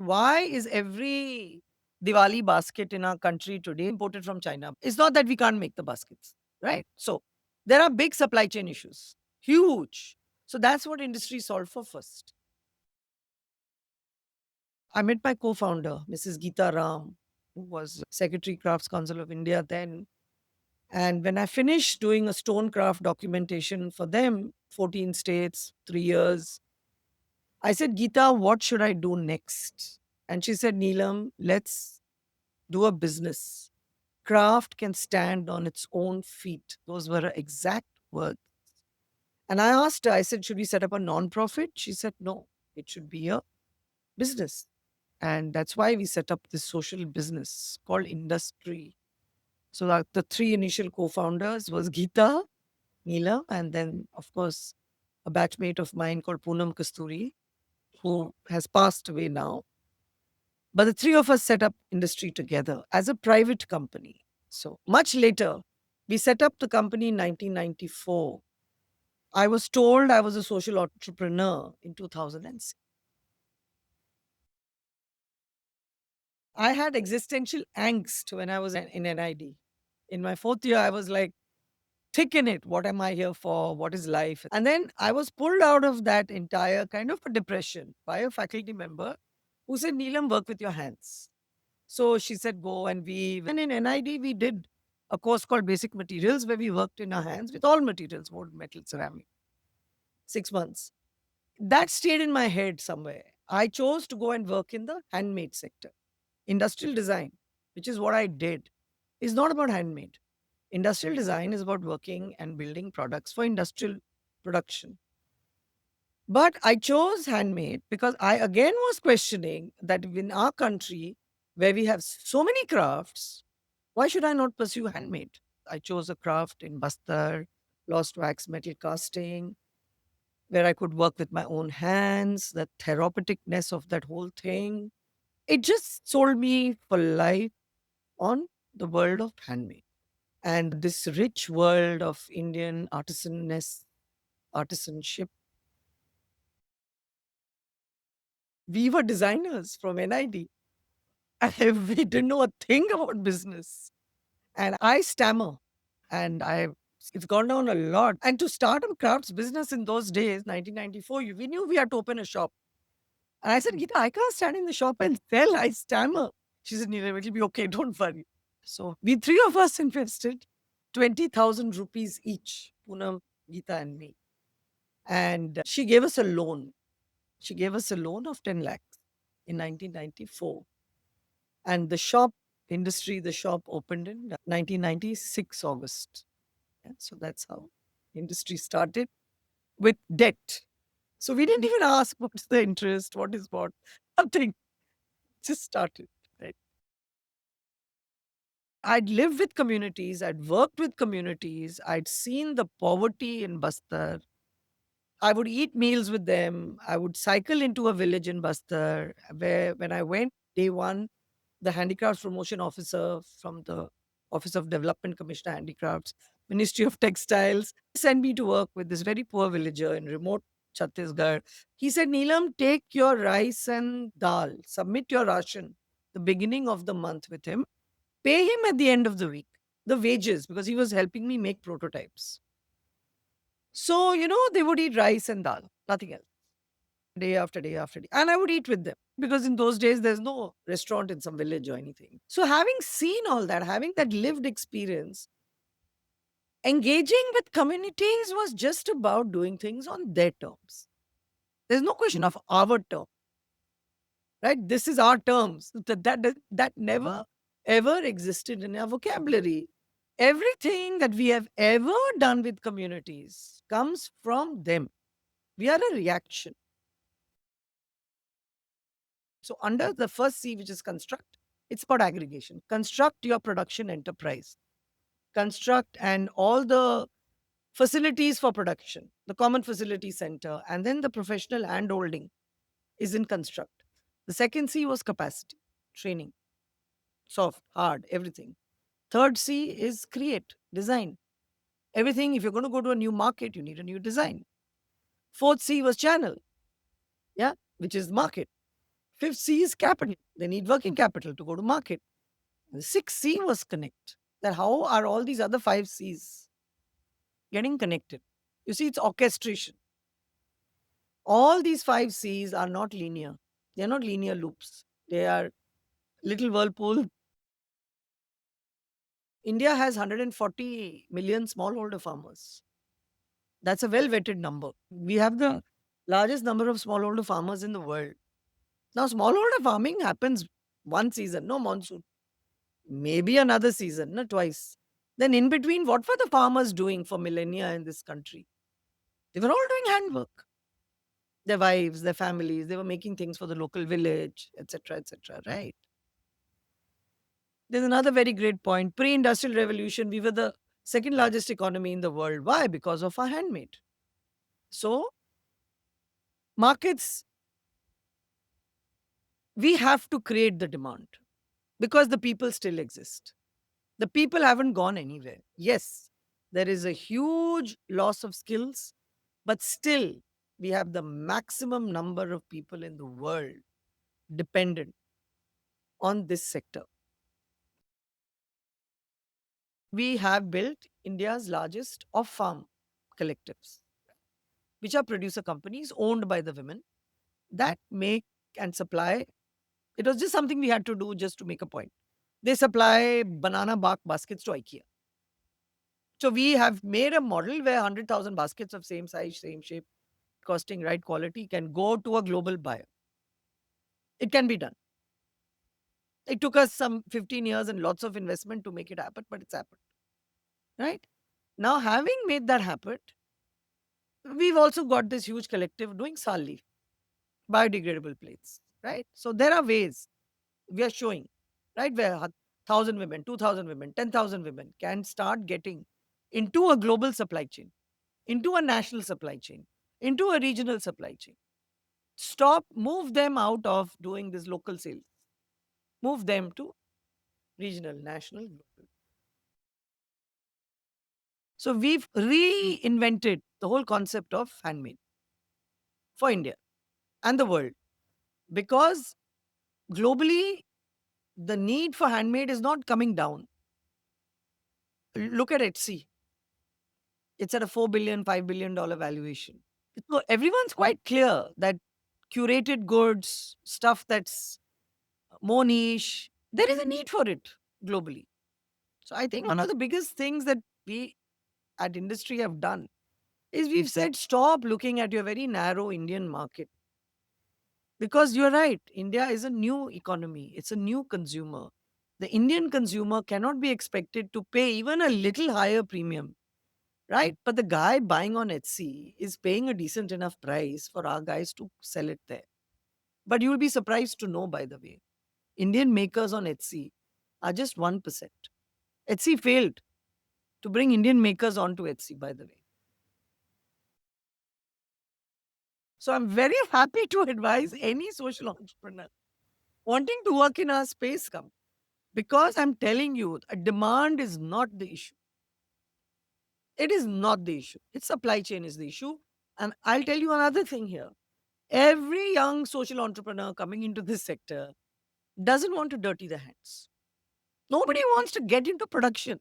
Why is every Diwali basket in our country today imported from China? It's not that we can't make the baskets, right? So there are big supply chain issues, huge. So that's what industry solved for first. I met my co-founder, Mrs. Geeta Ram, who was Secretary Crafts Council of India then. And when I finished doing a stonecraft documentation for them, 14 states, 3 years, I said, Geeta, what should I do next? And she said, Neelam, let's do a business. Craft can stand on its own feet. Those were her exact words. And I asked her, I said, should we set up a non-profit? She said, no, it should be a business. And that's why we set up this social business called Industree. So the three initial co-founders was Geeta, Neela, and then, of course, a batchmate of mine called Poonam Kasturi, who has passed away now. But the three of us set up Industree together as a private company. So much later, we set up the company in 1994. I was told I was a social entrepreneur in 2006. I had existential angst when I was in NID. In my fourth year, I was like, thick in it. What am I here for? What is life? And then I was pulled out of that entire kind of a depression by a faculty member who said, Neelam, work with your hands. So she said, go and weave. And in NID, we did a course called Basic Materials where we worked in our hands with all materials, wood, metal, ceramic, 6 months. That stayed in my head somewhere. I chose to go and work in the handmade sector. Industrial design, which is what I did, is not about handmade. Industrial design is about working and building products for industrial production. But I chose handmade because I again was questioning that in our country, where we have so many crafts, why should I not pursue handmade? I chose a craft in Bastar, lost wax metal casting, where I could work with my own hands, the therapeuticness of that whole thing. It just sold me for life on the world of handmade and this rich world of Indian artisanness, artisanship. We were designers from NID. And we didn't know a thing about business. And I stammer and it's gone down a lot. And to start a crafts business in those days, 1994, we knew we had to open a shop. And I said, Geeta, I can't stand in the shop and sell. I stammer. She said, Neelam, it'll be okay. Don't worry. So we three of us invested 20,000 rupees each, Poonam, Geeta, and me. And she gave us a loan. She gave us a loan of 10 lakhs in 1994. And the shop opened in 1996 August. Yeah, so that's how industry started with debt. So we didn't even ask what's the interest, what is what, nothing. Just started. Right. I'd lived with communities, I'd worked with communities, I'd seen the poverty in Bastar. I would eat meals with them. I would cycle into a village in Bastar where when I went day one, the handicrafts promotion officer from the Office of Development Commissioner Handicrafts, Ministry of Textiles, sent me to work with this very poor villager in remote Chhattisgarh. He said, Neelam, take your rice and dal, submit your ration the beginning of the month with him, pay him at the end of the week, the wages, because he was helping me make prototypes. So, they would eat rice and dal, nothing else, day after day after day. And I would eat with them because in those days, there's no restaurant in some village or anything. So, having seen all that, having that lived experience, engaging with communities was just about doing things on their terms. There's no question of our term, right? This is our terms. That never ever existed in our vocabulary. Everything that we have ever done with communities comes from them. We are a reaction. So, under the first C, which is construct, it's about aggregation. Construct your production enterprise, construct and all the facilities for production, the common facility center, and then the professional hand holding is in construct. The second C was capacity, training, soft, hard, everything. Third C is create, design. Everything, if you're going to go to a new market, you need a new design. Fourth C was channel, yeah, which is market. Fifth C is capital. They need working capital to go to market. The sixth C was connect. That how are all these other five C's getting connected? You see, it's orchestration. All these five C's are not linear. They're not linear loops. They are little whirlpool. India has 140 million smallholder farmers. That's a well vetted number. We have the largest number of smallholder farmers in the world. Now, smallholder farming happens one season, no monsoon, maybe another season, no twice. Then, in between, what were the farmers doing for millennia in this country? They were all doing handwork. Their wives, their families, they were making things for the local village, etc., etc., right? There's another very great point. Pre industrial revolution, we were the second largest economy in the world. Why? Because of our handmade. So, markets, we have to create the demand because the people still exist. The people haven't gone anywhere. Yes, there is a huge loss of skills, but still, we have the maximum number of people in the world dependent on this sector. We have built India's largest off farm collectives, which are producer companies owned by the women that make and supply. It was just something we had to do just to make a point. They supply banana bark baskets to IKEA. So we have made a model where 100,000 baskets of same size, same shape, costing right quality can go to a global buyer. It can be done. It took us some 15 years and lots of investment to make it happen, but it's happened. Right? Now, having made that happen, we've also got this huge collective doing sal leaf, biodegradable plates. Right? So there are ways we are showing, right, where 1,000 women, 2,000 women, 10,000 women can start getting into a global supply chain, into a national supply chain, into a regional supply chain. Stop, move them out of doing this local sales, move them to regional, national, global. So we've reinvented the whole concept of handmade for India and the world because globally the need for handmade is not coming down. Look at Etsy. It's at a 4 billion, $5 billion valuation. So everyone's quite clear that curated goods, stuff that's more niche, there is a need for it globally. So I think one of the biggest things that we at industry have done is we've said stop looking at your very narrow Indian market. Because you're right, India is a new economy, it's a new consumer. The Indian consumer cannot be expected to pay even a little higher premium, right? But the guy buying on Etsy is paying a decent enough price for our guys to sell it there. But you will be surprised to know, by the way, Indian makers on Etsy are just 1%. Etsy failed to bring Indian makers onto Etsy, by the way. So I'm very happy to advise any social entrepreneur wanting to work in our space come. Because I'm telling you, a demand is not the issue. It is not the issue. Its supply chain is the issue. And I'll tell you another thing here. Every young social entrepreneur coming into this sector doesn't want to dirty their hands. Nobody wants to get into production.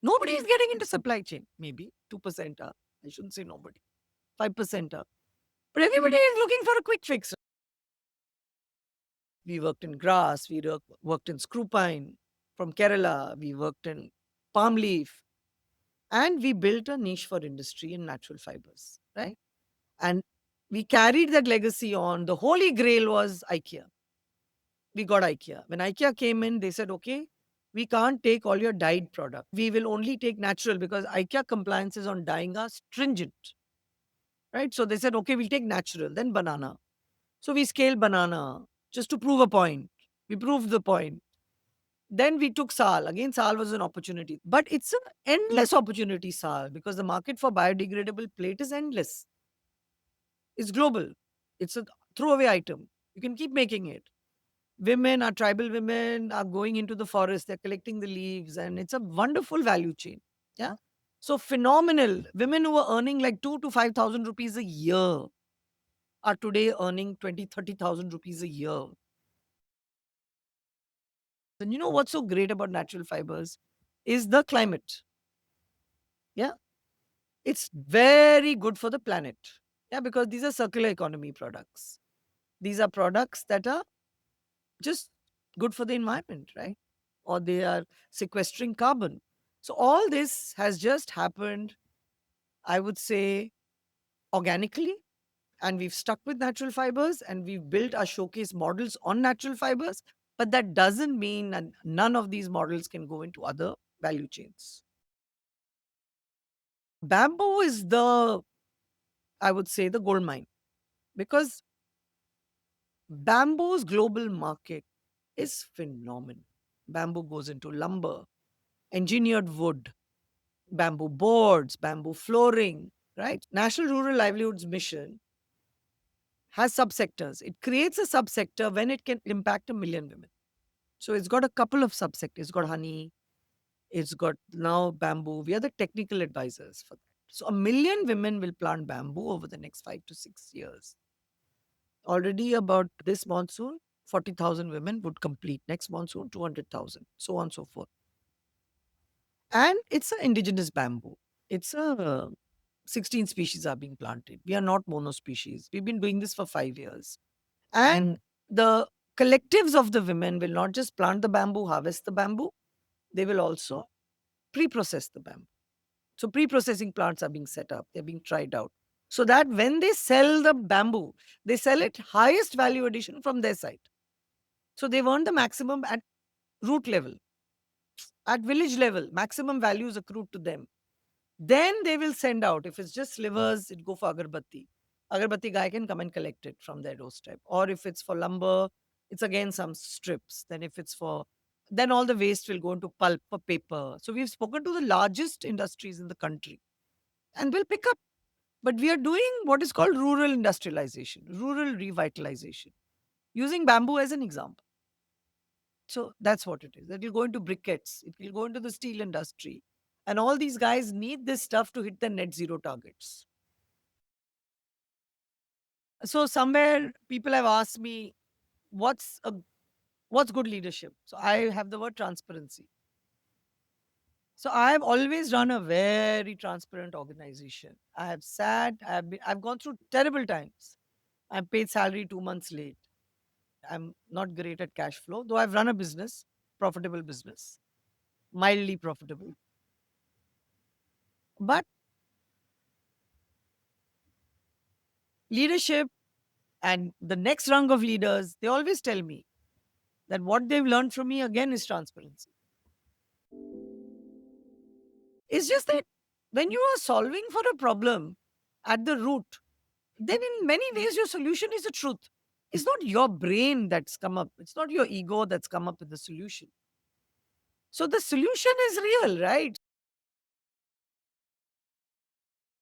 Nobody is getting into supply chain. Maybe 2% are. I shouldn't say nobody. 5% are. But everybody is looking for a quick fix. We worked in grass, worked in screw pine from Kerala, we worked in palm leaf, and we built a niche for industry in natural fibers, right? And we carried that legacy on. The holy grail was IKEA. We got IKEA. When IKEA came in, they said, okay, we can't take all your dyed product. We will only take natural because IKEA compliances on dyeing are stringent, right? So they said, okay, we'll take natural, then banana. So we scaled banana just to prove a point. We proved the point. Then we took Sal. Again, Sal was an opportunity. But it's an endless opportunity, Sal, because the market for biodegradable plate is endless. It's global. It's a throwaway item. You can keep making it. Women, our tribal women, are going into the forest. They're collecting the leaves, and it's a wonderful value chain. Yeah. So phenomenal. Women who are earning like 2 to 5,000 rupees a year are today earning 20, 30,000 rupees a year. And you know what's so great about natural fibers is the climate. Yeah. It's very good for the planet. Yeah, because these are circular economy products. These are products that are just good for the environment, right? Or they are sequestering carbon. So all this has just happened, I would say, organically. And we've stuck with natural fibers and we've built our showcase models on natural fibers. But that doesn't mean that none of these models can go into other value chains. Bamboo is the, I would say, the gold mine because bamboo's global market is phenomenal. Bamboo goes into lumber, engineered wood, bamboo boards, bamboo flooring, right? National Rural Livelihoods Mission has subsectors. It creates a subsector when it can impact 1 million women. So it's got a couple of subsectors. It's got honey, it's got now bamboo. We are the technical advisors for that. So 1 million women will plant bamboo over the next 5 to 6 years. Already about this monsoon, 40,000 women would complete. Next monsoon, 200,000, so on and so forth. And it's an indigenous bamboo. It's a 16 species are being planted. We are not monospecies. We've been doing this for 5 years. And the collectives of the women will not just plant the bamboo, harvest the bamboo, they will also pre process the bamboo. So, pre processing plants are being set up, they're being tried out. So that when they sell the bamboo, they sell it highest value addition from their side. So, they've earned the maximum at root level, at village level, maximum values accrued to them. Then they will send out. If it's just slivers, it go for agarbatti. Agarbatti guy can come and collect it from their doorstep. Or if it's for lumber, it's again some strips. Then if it's for, then all the waste will go into pulp for paper. So we've spoken to the largest industries in the country and we'll pick up. But we are doing what is called rural industrialization, rural revitalization, using bamboo as an example. So that's what it is. It will go into briquettes. It will go into the steel industry. And all these guys need this stuff to hit the net zero targets. So somewhere people have asked me, what's a what's good leadership? So I have the word transparency. So I have always run a very transparent organization. I have sat, I've gone through terrible times. I'm paid salary 2 months late. I'm not great at cash flow, though I've run a business, profitable business, mildly profitable. But leadership and the next rung of leaders, they always tell me that what they've learned from me again is transparency. It's just that when you are solving for a problem at the root, then in many ways your solution is the truth. It's not your brain that's come up, it's not your ego that's come up with the solution. So the solution is real, right?